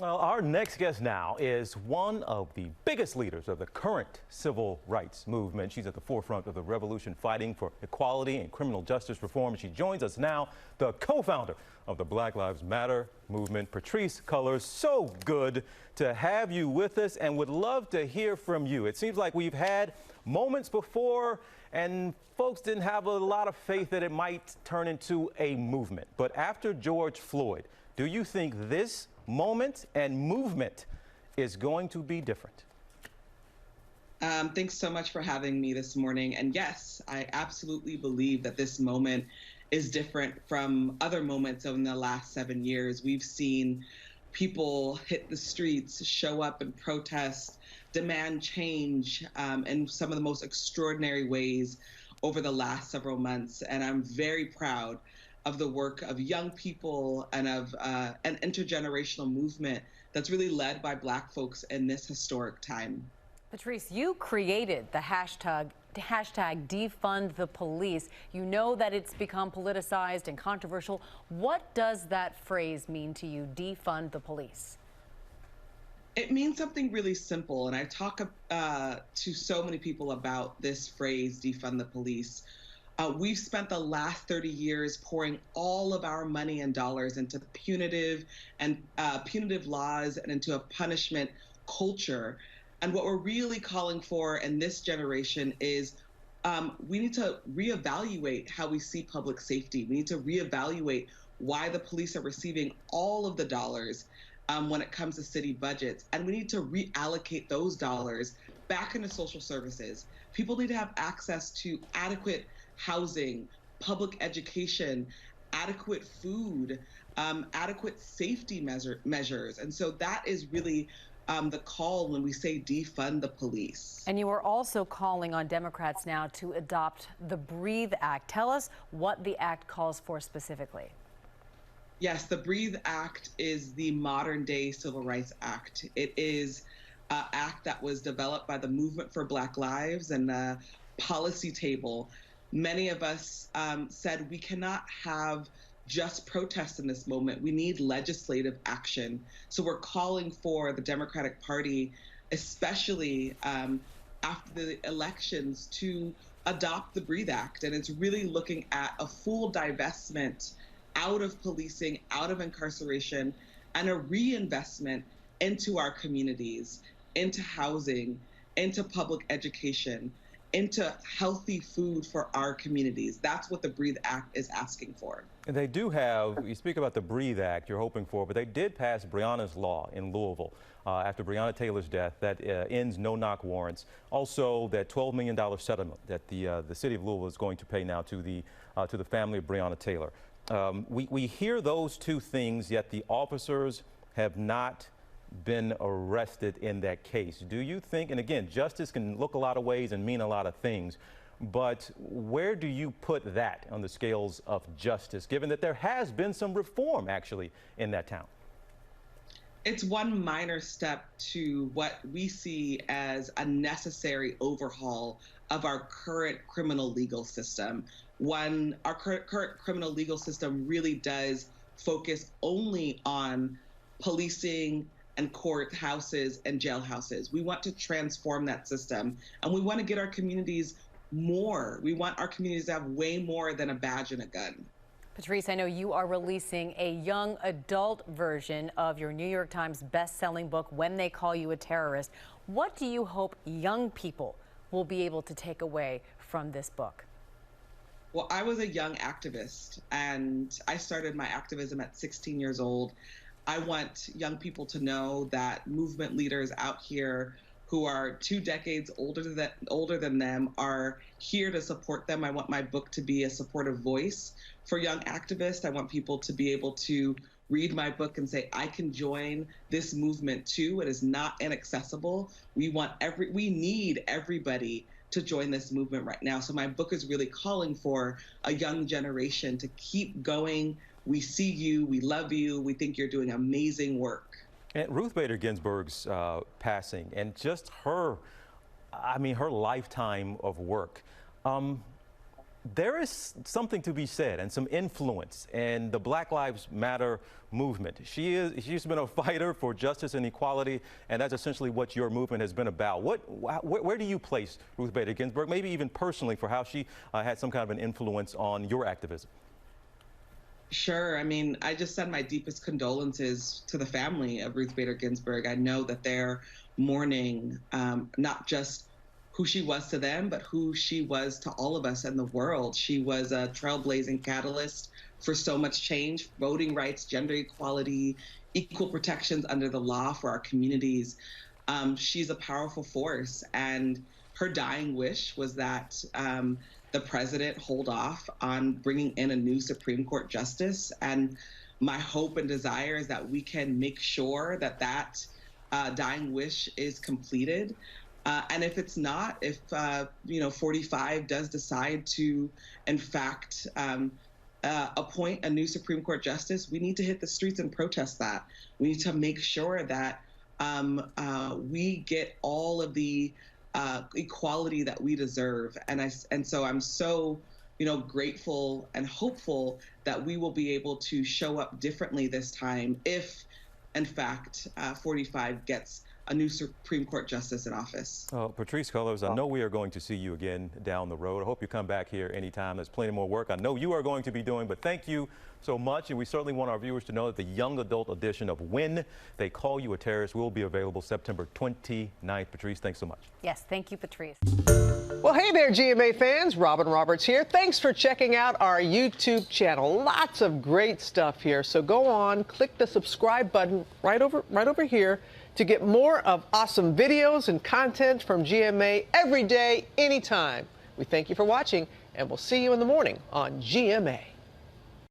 Well, our next guest now is one of the biggest leaders of the current civil rights movement. She's at the forefront of the revolution fighting for equality and criminal justice reform. She joins us now, the co-founder of the Black Lives Matter movement, Patrisse Cullors. So good to have you with us and would love to hear from you. It seems like we've had moments before and folks didn't have a lot of faith that it might turn into a movement. But after George Floyd, do you think this moment and movement is going to be different? Thanks so much for having me this morning. And yes, I absolutely believe that this moment is different from other moments in the last 7 years. We've seen people hit the streets, show up and protest, demand change in some of the most extraordinary ways over the last several months. And I'm very proud of the work of young people and of an intergenerational movement that's really led by Black folks in this historic time. Patrisse, you created the hashtag Defund the Police. You know that it's become politicized and controversial. What does that phrase mean to you, defund the police? It means something really simple, and I talk to so many people about this phrase, defund the police. We've spent the last 30 years pouring all of our money and dollars into punitive laws and into a punishment culture. And what we're really calling for in this generation is we need to reevaluate how we see public safety. We need to reevaluate why the police are receiving all of the dollars when it comes to city budgets. And we need to reallocate those dollars back into social services. People need to have access to adequate housing, public education, adequate food, adequate safety measures. And so that is really the call when we say defund the police. And you are also calling on Democrats now to adopt the BREATHE Act. Tell us what the act calls for specifically. Yes, the BREATHE Act is the modern day Civil Rights Act. It is an act that was developed by the Movement for Black Lives and the policy table. Many of us said we cannot have just protests in this moment. We need legislative action. So we're calling for the Democratic Party, especially after the elections, to adopt the BREATHE Act. And it's really looking at a full divestment out of policing, out of incarceration, and a reinvestment into our communities, into housing, into public education, into healthy food for our communities. That's what the BREATHE Act is asking for. And they do have, you speak about the BREATHE Act you're hoping for, but they did pass Breonna's Law in Louisville after Breonna Taylor's death that ends no-knock warrants. Also, that $12 million settlement that the city of Louisville is going to pay now to the family of Breonna Taylor. We hear those two things, yet the officers have not been arrested in that case. Do you think, and again, justice can look a lot of ways and mean a lot of things, but where do you put that on the scales of justice, given that there has been some reform actually in that town? It's one minor step to what we see as a necessary overhaul of our current criminal legal system. Our current criminal legal system really does focus only on policing and courthouses and jailhouses. We want to transform that system, and we want to get our communities more. We want our communities to have way more than a badge and a gun. Patrisse, I know you are releasing a young adult version of your New York Times best-selling book, When They Call You a Terrorist. What do you hope young people will be able to take away from this book? Well, I was a young activist, and I started my activism at 16 years old. I want young people to know that movement leaders out here who are 2 decades older than them are here to support them. I want my book to be a supportive voice for young activists. I want people to be able to read my book and say, I can join this movement too. It is not inaccessible. We need everybody to join this movement right now. So my book is really calling for a young generation to keep going. We see you, we love you, we think you're doing amazing work. And Ruth Bader Ginsburg's passing and just her lifetime of work. There is something to be said and some influence in the Black Lives Matter movement. She's been a fighter for justice and equality, and that's essentially what your movement has been about. Where do you place Ruth Bader Ginsburg, maybe even personally, for how she had some kind of an influence on your activism? Sure. I mean, I just send my deepest condolences to the family of Ruth Bader Ginsburg. I know that they're mourning not just who she was to them, but who she was to all of us in the world. She was a trailblazing catalyst for so much change: voting rights, gender equality, equal protections under the law for our communities. She's a powerful force, and her dying wish was that the president hold off on bringing in a new Supreme Court justice. And my hope and desire is that we can make sure that that dying wish is completed. And if it's not, if 45 does decide to, in fact, appoint a new Supreme Court justice, we need to hit the streets and protest that. We need to make sure that we get all of the equality that we deserve. And so I'm so grateful and hopeful that we will be able to show up differently this time if, in fact, 45 gets a new Supreme Court justice in office. Patrisse Cullors, I know we are going to see you again down the road. I hope you come back here anytime. There's plenty more work I know you are going to be doing, but thank you so much. And we certainly want our viewers to know that the young adult edition of When They Call You a Terrorist will be available September 29th. Patrisse, thanks so much. Yes, thank you, Patrisse. Well, hey there, GMA fans. Robin Roberts here. Thanks for checking out our YouTube channel. Lots of great stuff here. So go on, click the subscribe button right over here to get more of awesome videos and content from GMA every day, anytime. We thank you for watching, and we'll see you in the morning on GMA.